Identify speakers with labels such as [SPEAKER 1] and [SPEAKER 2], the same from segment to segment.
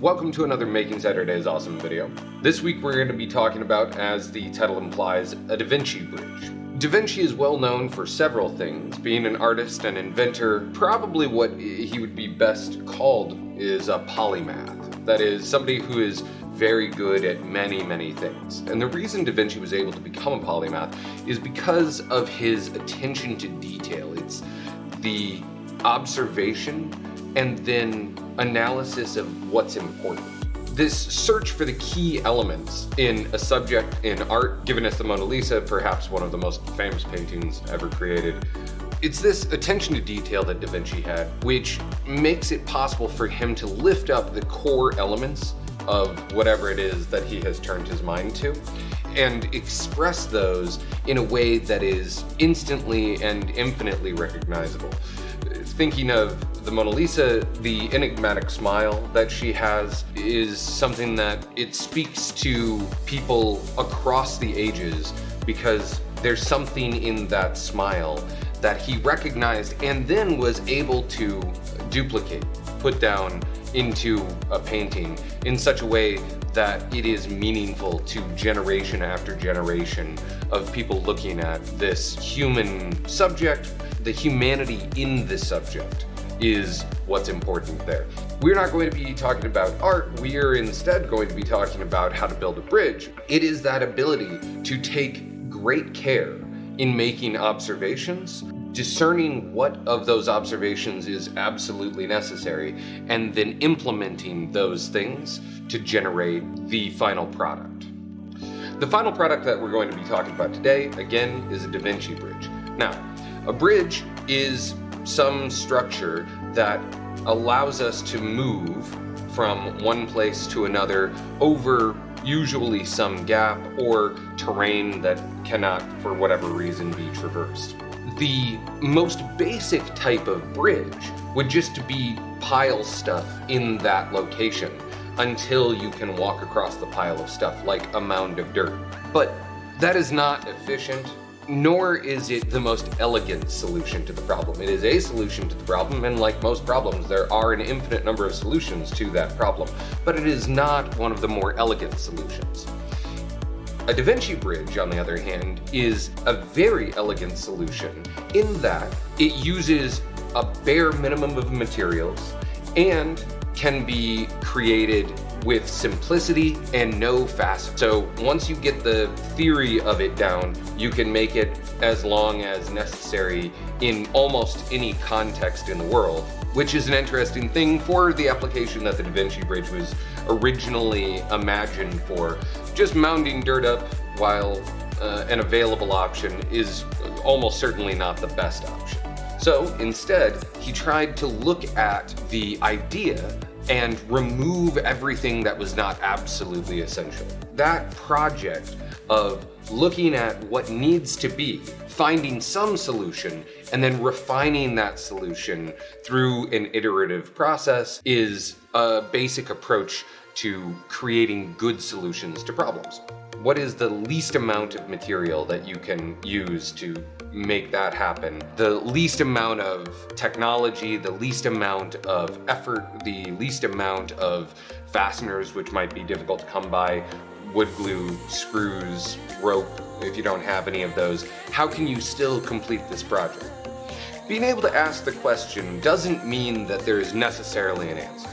[SPEAKER 1] Welcome to another Making Saturday's Awesome video. This week we're going to be talking about, as the title implies, a DaVinci bridge. DaVinci is well known for several things. Being an artist and inventor, probably what he would be best called is a polymath. That is, somebody who is very good at many things. And the reason DaVinci was able to become a polymath is because of his attention to detail. It's the observation and then analysis of what's important. This search for the key elements in a subject in art, giving us the Mona Lisa, perhaps one of the most famous paintings ever created. It's this attention to detail that Da Vinci had, which makes it possible for him to lift up the core elements of whatever it is that he has turned his mind to and express those in a way that is instantly and infinitely recognizable. Thinking of the Mona Lisa, the enigmatic smile that she has is something that it speaks to people across the ages because there's something in that smile that he recognized and then was able to duplicate, put down into a painting in such a way that it is meaningful to generation after generation of people looking at this human subject. The humanity in the subject is what's important there. We're not going to be talking about art. We are instead going to be talking about how to build a bridge. It is that ability to take great care in making observations, discerning what of those observations is absolutely necessary, and then implementing those things to generate the final product. The final product that we're going to be talking about today, again, is a DaVinci bridge. Now, a bridge is some structure that allows us to move from one place to another over usually some gap or terrain that cannot, for whatever reason, be traversed. The most basic type of bridge would just be pile stuff in that location until you can walk across the pile of stuff like a mound of dirt. But that is not efficient, nor is it the most elegant solution to the problem. It is a solution to the problem, and like most problems, there are an infinite number of solutions to that problem, but it is not one of the more elegant solutions. A DaVinci bridge, on the other hand, is a very elegant solution in that it uses a bare minimum of materials and can be created with simplicity and no facets. So once you get the theory of it down, you can make it as long as necessary in almost any context in the world, which is an interesting thing for the application that the DaVinci bridge was originally imagined for. Just mounding dirt up, while an available option, is almost certainly not the best option. So instead, he tried to look at the idea and remove everything that was not absolutely essential. That project of looking at what needs to be, finding some solution, and then refining that solution through an iterative process is a basic approach to creating good solutions to problems. What is the least amount of material that you can use to make that happen? The least amount of technology, the least amount of effort, the least amount of fasteners, which might be difficult to come by, wood glue, screws, rope, if you don't have any of those. How can you still complete this project? Being able to ask the question doesn't mean that there is necessarily an answer.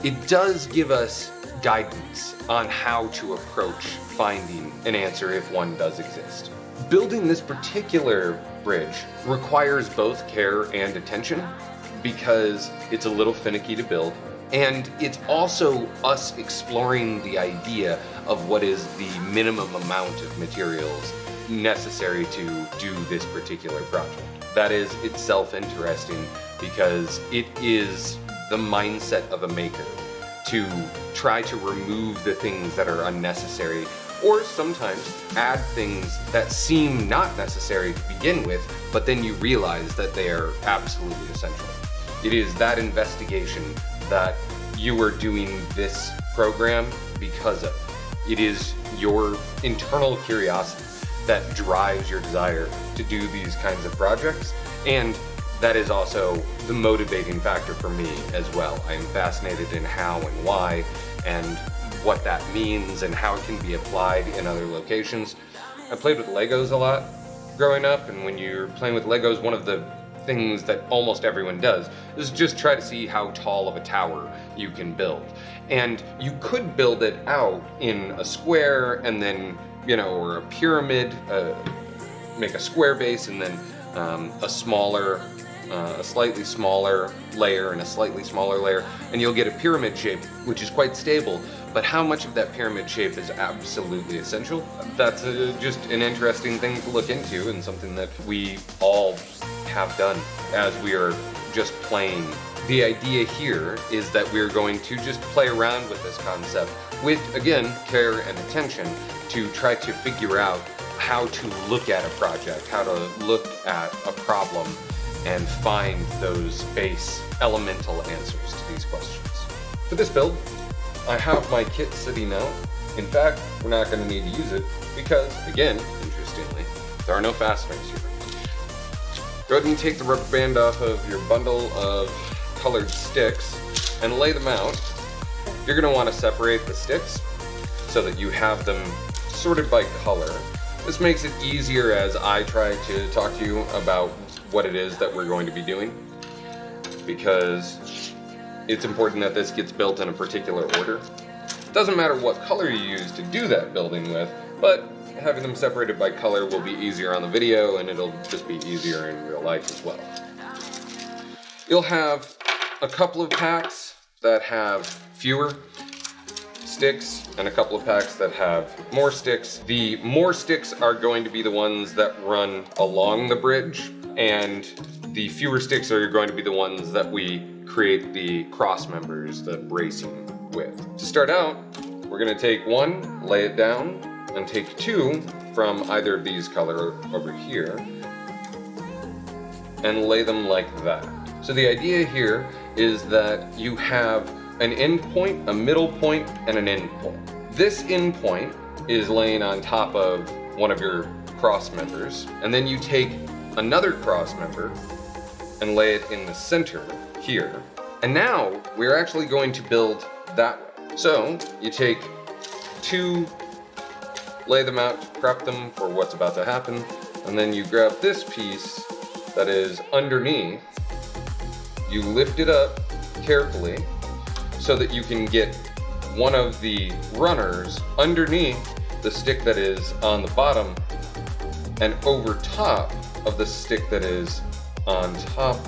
[SPEAKER 1] It does give us guidance on how to approach finding an answer if one does exist. Building this particular bridge requires both care and attention because it's a little finicky to build, and it's also us exploring the idea of what is the minimum amount of materials necessary to do this particular project. That is itself interesting because it is the mindset of a maker to try to remove the things that are unnecessary, or sometimes add things that seem not necessary to begin with, but then you realize that they are absolutely essential. It is that investigation that you are doing this program because of. It is your internal curiosity that drives your desire to do these kinds of projects, and that is also the motivating factor for me as well. I am fascinated in how and why, and what that means and how it can be applied in other locations. I played with Legos a lot growing up, and when you're playing with Legos, one of the things that almost everyone does is just try to see how tall of a tower you can build. And you could build it out in a square and then, or a pyramid, make a square base and then a slightly smaller layer and a slightly smaller layer, and you'll get a pyramid shape, which is quite stable. But how much of that pyramid shape is absolutely essential? That's just an interesting thing to look into, and something that we all have done as we are just playing. The idea here is that we're going to just play around with this concept with, again, care and attention to try to figure out how to look at a project, how to look at a problem, and find those base elemental answers to these questions. For this build, I have my kit sitting out. In fact, we're not going to need to use it because, again, interestingly, there are no fasteners here. Go ahead and take the rubber band off of your bundle of colored sticks and lay them out. You're going to want to separate the sticks so that you have them sorted by color. This makes it easier as I try to talk to you about what it is that we're going to be doing, because it's important that this gets built in a particular order. It doesn't matter what color you use to do that building with, but having them separated by color will be easier on the video, and it'll just be easier in real life as well. You'll have a couple of packs that have fewer sticks and a couple of packs that have more sticks. The more sticks are going to be the ones that run along the bridge, and the fewer sticks are going to be the ones that we create the cross members, the bracing with. To start out, we're going to take one, lay it down, and take two from either of these color over here and lay them like that. So the idea here is that you have an end point, a middle point, and an end point. This end point is laying on top of one of your cross members, and then you take another cross member and lay it in the center here. And now we're actually going to build that way. So you take two, lay them out, prep them for what's about to happen, and then you grab this piece that is underneath, you lift it up carefully so that you can get one of the runners underneath the stick that is on the bottom and over top of the stick that is on top.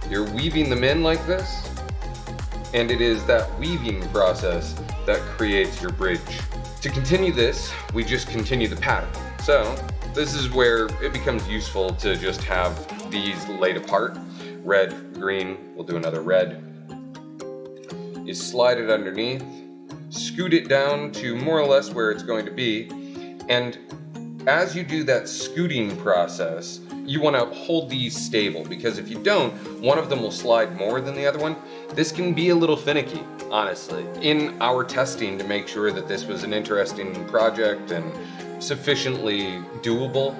[SPEAKER 1] You're weaving them in like this, and it is that weaving process that creates your bridge. To continue this, we just continue the pattern. So this is where it becomes useful to just have these laid apart. Red, green, we'll do another red. You slide it underneath, scoot it down to more or less where it's going to be, and as you do that scooting process, you want to hold these stable, because if you don't, one of them will slide more than the other one. This can be a little finicky, honestly. In our testing to make sure that this was an interesting project and sufficiently doable,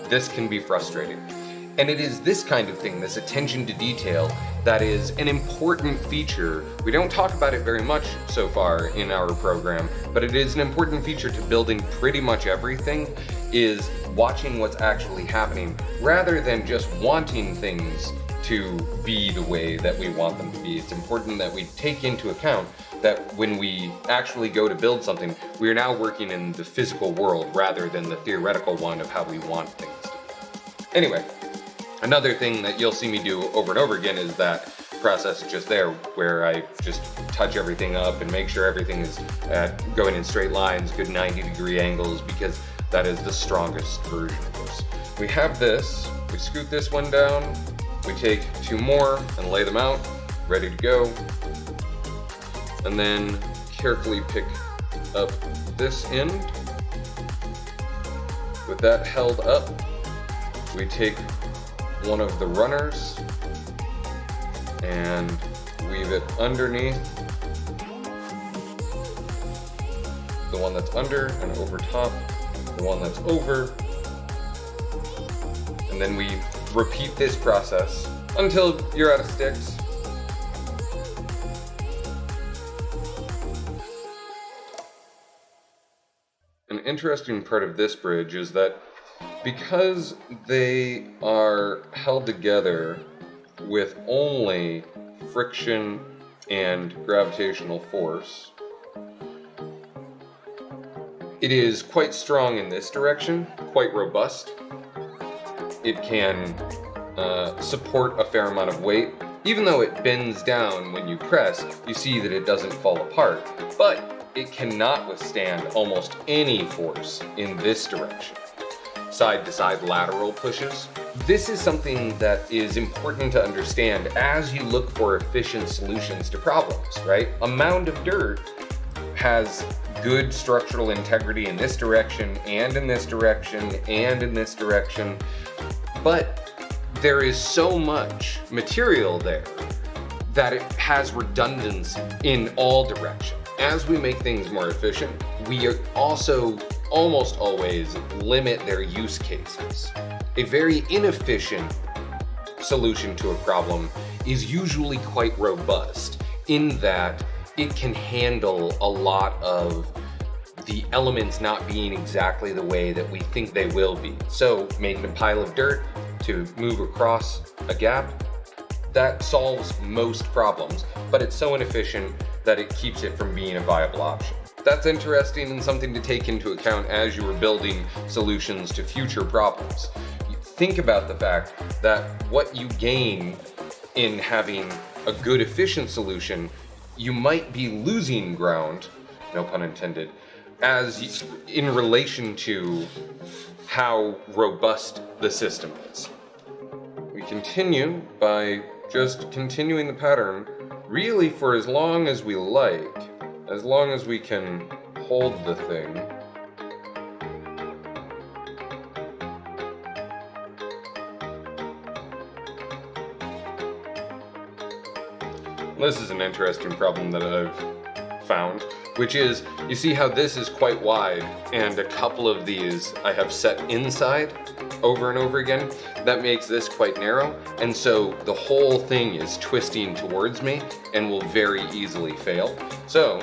[SPEAKER 1] this can be frustrating. And it is this kind of thing, this attention to detail, that is an important feature. We don't talk about it very much so far in our program, but it is an important feature to building pretty much everything, is watching what's actually happening, rather than just wanting things to be the way that we want them to be. It's important that we take into account that when we actually go to build something, we are now working in the physical world rather than the theoretical one of how we want things to be. Anyway, another thing that you'll see me do over and over again is that process just there, where I just touch everything up and make sure everything is going in straight lines, good 90-degree angles, because that is the strongest version of this. We have this, we scoot this one down, we take two more and lay them out, ready to go, and then carefully pick up this end. With that held up, we take one of the runners and weave it underneath the one that's under and over top the one that's over, and then we repeat this process until you're out of sticks. an interesting part of this bridge is that because they are held together with only friction and gravitational force, it is quite strong in this direction, quite robust. It can support a fair amount of weight. Even though it bends down when you press, you see that it doesn't fall apart, but it cannot withstand almost any force in this direction. Side-to-side lateral pushes. This is something that is important to understand as you look for efficient solutions to problems, right? A mound of dirt has good structural integrity in this direction, and in this direction, and in this direction, but there is so much material there that it has redundancy in all directions. As we make things more efficient, we are also almost always limit their use cases. A very inefficient solution to a problem is usually quite robust in that it can handle a lot of the elements not being exactly the way that we think they will be. So making a pile of dirt to move across a gap, that solves most problems, but it's so inefficient that it keeps it from being a viable option. That's interesting and something to take into account as you are building solutions to future problems. You think about the fact that what you gain in having a good efficient solution, you might be losing ground, no pun intended, as in relation to how robust the system is. We continue by just continuing the pattern really for as long as we like, as long as we can hold the thing. This is an interesting problem that I've found, which is, you see how this is quite wide, and a couple of these I have set inside over and over again. That makes this quite narrow, and so the whole thing is twisting towards me and will very easily fail. So,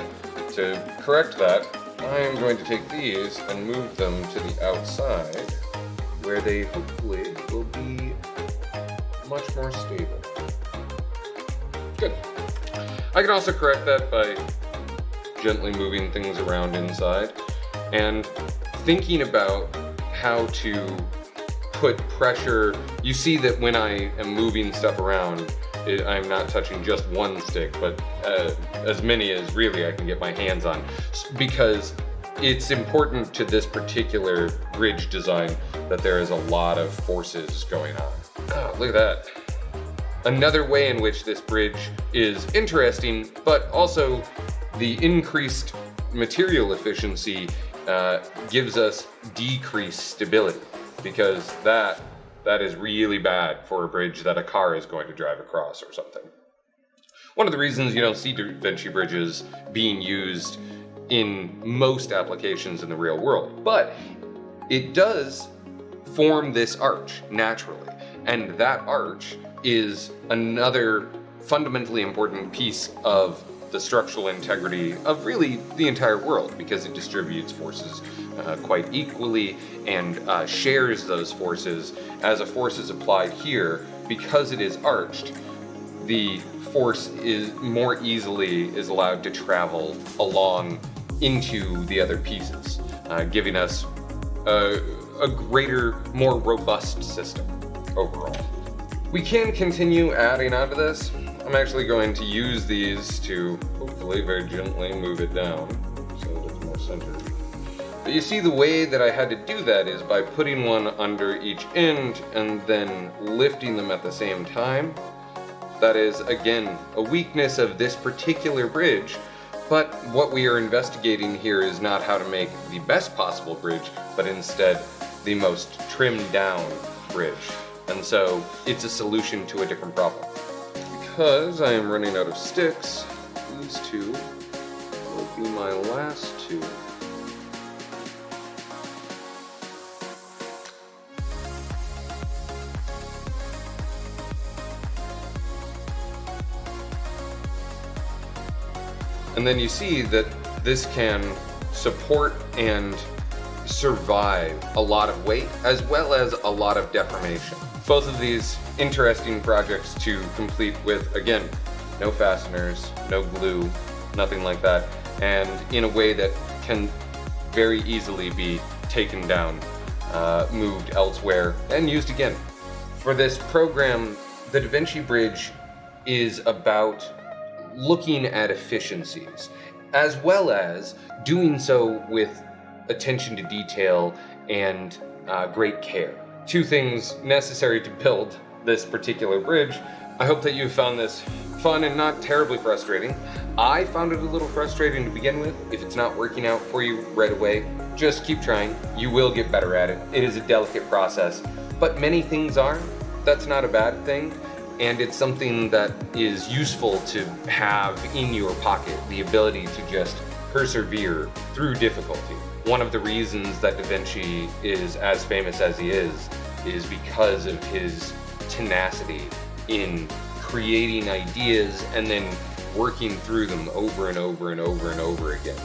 [SPEAKER 1] to correct that, I am going to take these and move them to the outside, where they hopefully will be much more stable. Good. I can also correct that by gently moving things around inside and thinking about how to put pressure. You see that when I am moving stuff around, I'm not touching just one stick, but as many as really I can get my hands on, because it's important to this particular bridge design that there is a lot of forces going on. Oh, look at that. Another way in which this bridge is interesting, but also the increased material efficiency gives us decreased stability, because that is really bad for a bridge that a car is going to drive across or something. One of the reasons you don't see DaVinci bridges being used in most applications in the real world, but it does form this arch naturally, and that arch is another fundamentally important piece of the structural integrity of really the entire world, because it distributes forces quite equally and shares those forces. As a force is applied here, because it is arched, the force is more easily allowed to travel along into the other pieces, giving us a greater, more robust system overall. We can continue adding onto this. I'm actually going to use these to hopefully very gently move it down so that it's more centered. But you see, the way that I had to do that is by putting one under each end and then lifting them at the same time. That is, again, a weakness of this particular bridge, but what we are investigating here is not how to make the best possible bridge, but instead the most trimmed down bridge. And so it's a solution to a different problem. Because I am running out of sticks, these two will be my last two. And then you see that this can support and survive a lot of weight as well as a lot of deformation. Both of these interesting projects to complete with, again, no fasteners, no glue, nothing like that, and in a way that can very easily be taken down, moved elsewhere, and used again. For this program, the DaVinci Bridge is about looking at efficiencies, as well as doing so with attention to detail and great care. Two things necessary to build this particular bridge. I hope that you found this fun and not terribly frustrating. I found it a little frustrating to begin with. If it's not working out for you right away, just keep trying. You will get better at it. It is a delicate process, but many things are. That's not a bad thing, and it's something that is useful to have in your pocket, the ability to just persevere through difficulty. One of the reasons that DaVinci is as famous as he is because of his tenacity in creating ideas and then working through them over and over and over and over again.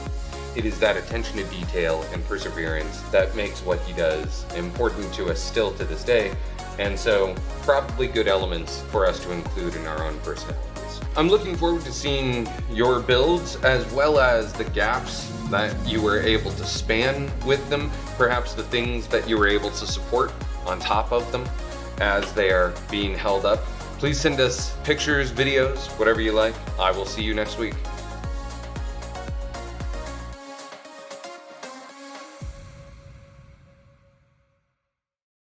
[SPEAKER 1] It is that attention to detail and perseverance that makes what he does important to us still to this day, and so probably good elements for us to include in our own personalities. I'm looking forward to seeing your builds as well as the gaps that you were able to span with them, perhaps the things that you were able to support on top of them as they are being held up. Please send us pictures, videos, whatever you like. I will see you next week.